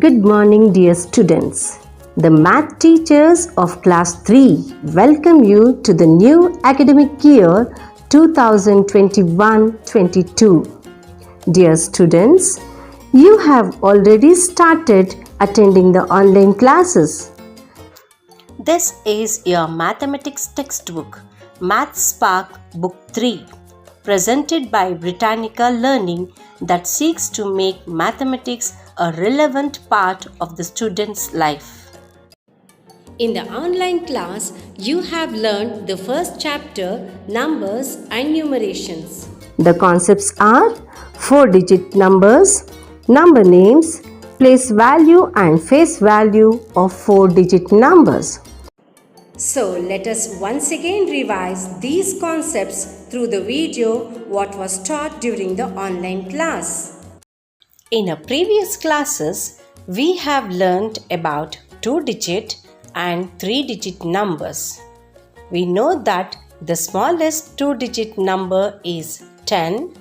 Good morning, dear students. The math teachers of class 3 welcome you to the new academic year 2021-22. Dear students, you have already started attending the online classes. This is your mathematics textbook, Math Spark Book 3, presented by Britannica Learning that seeks to make mathematics a relevant part of the student's life. In the online class, you have learned the first chapter, Numbers and Numerations. The concepts are 4-digit numbers, number names, place value and face value of 4-digit numbers. So let us once again revise these concepts through the video what was taught during the online class. In our previous classes, we have learned about 2-digit and 3-digit numbers. We know that the smallest 2-digit number is 10.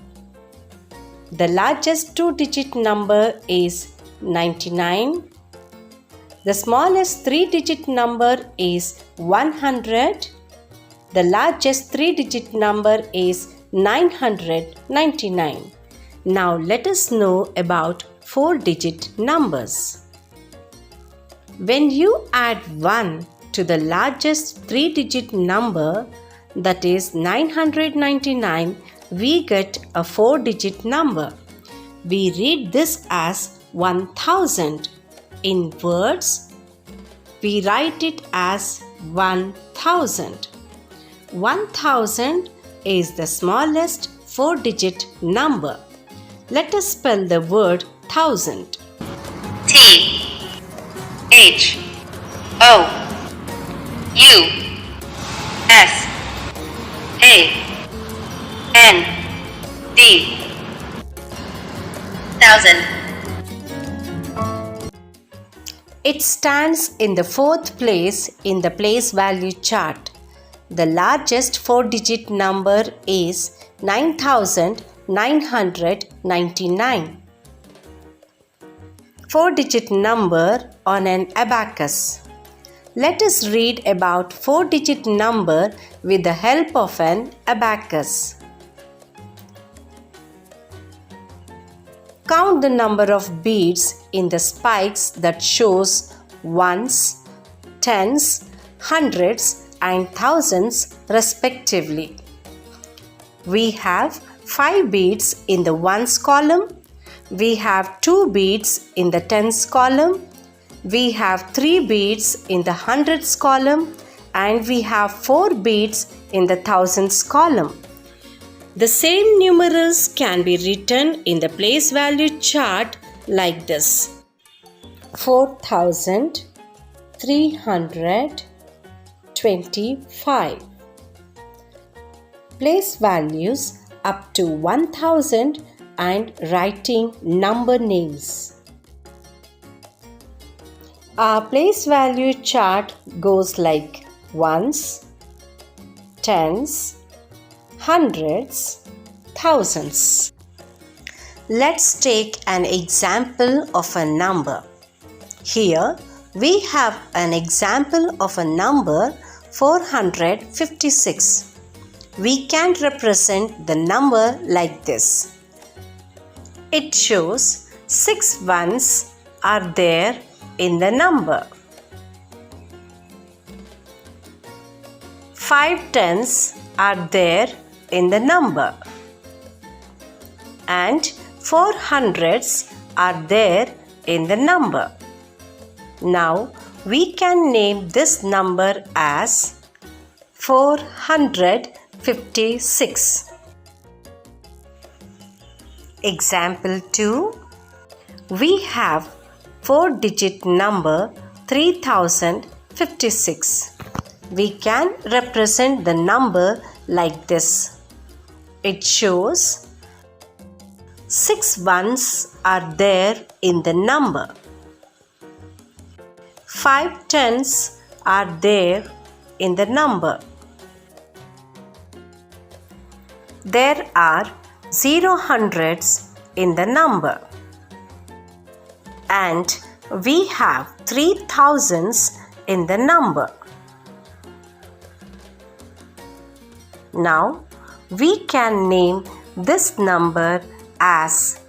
The largest 2-digit number is 99. The smallest 3-digit number is 100. The largest 3-digit number is 999. Now let us know about 4-digit numbers. When you add 1 to the largest 3-digit number, that is 999, we get a 4-digit number. We read this as 1000. In words, we write it as 1000. 1000 is the smallest 4-digit number. Let us spell the word thousand. T-H-O-U-S-A-N-D. Thousand. It stands in the 4th place in the place value chart. The largest 4-digit number is 9,999. 4-digit number on an abacus. Let us read about 4-digit number with the help of an abacus. Count the number of beads in the spikes that shows ones, tens, hundreds and thousands respectively. We have 5 beads in the ones column. We have 2 beads in the tens column. We have 3 beads in the hundreds column and we have 4 beads in the thousands column. The same numerals can be written in the place value chart like this: 4,325. Place values up to 1000 and writing number names. Our place value chart goes like ones, tens, hundreds, thousands. Let's take an example of a number. Here we have an example of a number 456. We can represent the number like this. It shows 6 ones are there in the number. 5 tens are there in the number. And 4 hundreds are there in the number. Now we can name this number as 456. Example 2. We have 4-digit number 3056. We can represent the number like this. It shows 6 ones are there in the number. 5 tens are there in the number. There are 0 hundreds in the number. And We have 3 thousands in the number. Now, we can name this number as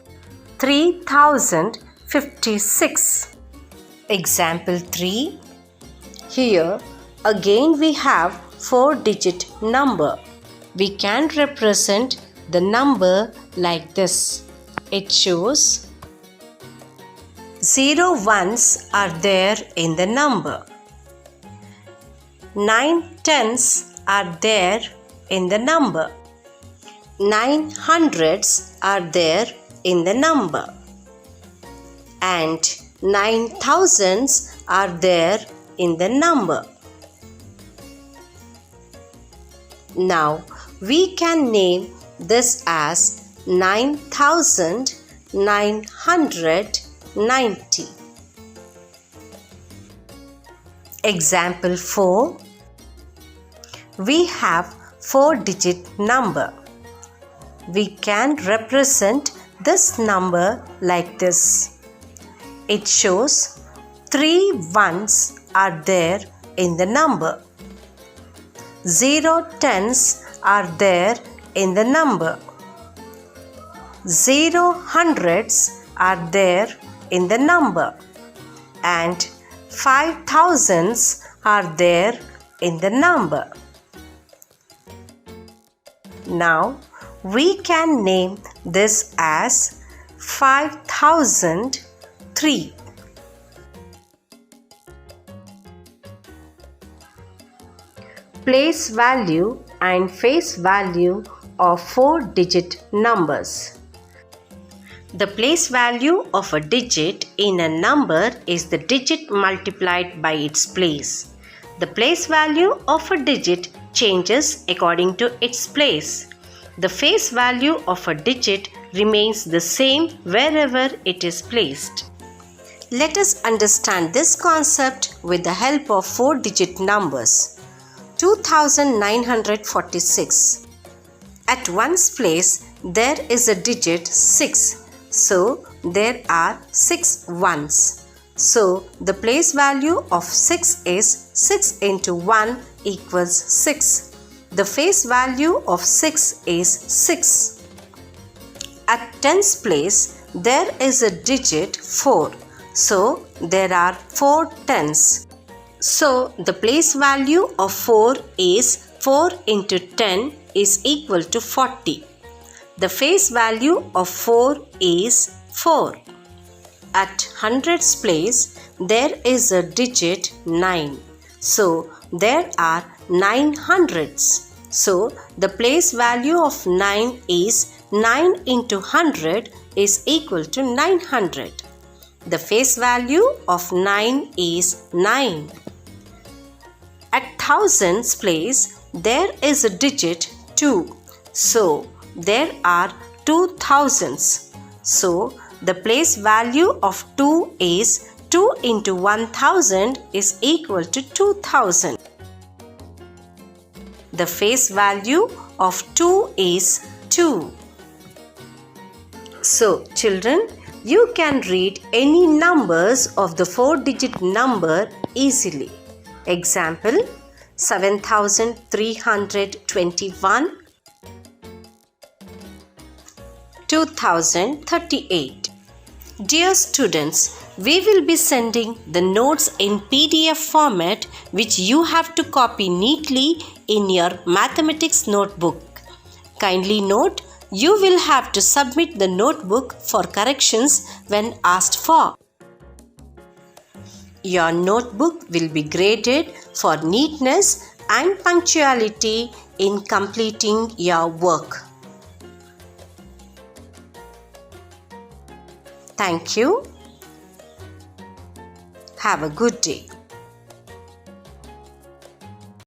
3056. Example 3. Here, again we have 4-digit number. We can represent the number like this. It shows 0 ones are there in the number. 9 tens are there in the number. 9 hundreds are there in the number. And 9 thousands are there in the number. Now, we can name this as 9990. Example 4. We have 4-digit number. We can represent this number like this. It shows 3 ones are there in the number. 0 tens are there in the number. 0 hundreds are there in the number. And 5 thousands are there in the number. Now, we can name this as 5003. Place value and face value of 4-digit numbers. The place value of a digit in a number is the digit multiplied by its place. The place value of a digit changes according to its place. The face value of a digit remains the same wherever it is placed. Let us understand this concept with the help of 4-digit numbers. 2946. At one's place, there is a digit 6. So, there are 6 ones. So, the place value of 6 is 6 into 1 equals 6. The face value of 6 is 6. At tens place, there is a digit 4. So, there are 4 tens. So, the place value of 4 is 4 into 10 is equal to 40. The face value of 4 is 4. At hundreds place, there is a digit 9. So, there are 9 hundreds. So, the place value of 9 is 9 into 100 is equal to 900. The face value of 9 is 9. At thousands place, there is a digit 2. So, there are 2 thousands. So, the place value of 2 is 2 into 1000 is equal to 2000. The face value of 2 is 2. So, children, you can read any numbers of the 4-digit number easily. Example, 7321, 2038. Dear students, we will be sending the notes in PDF format which you have to copy neatly in your mathematics notebook. Kindly note, you will have to submit the notebook for corrections when asked for. Your notebook will be graded for neatness and punctuality in completing your work. Thank you. Have a good day.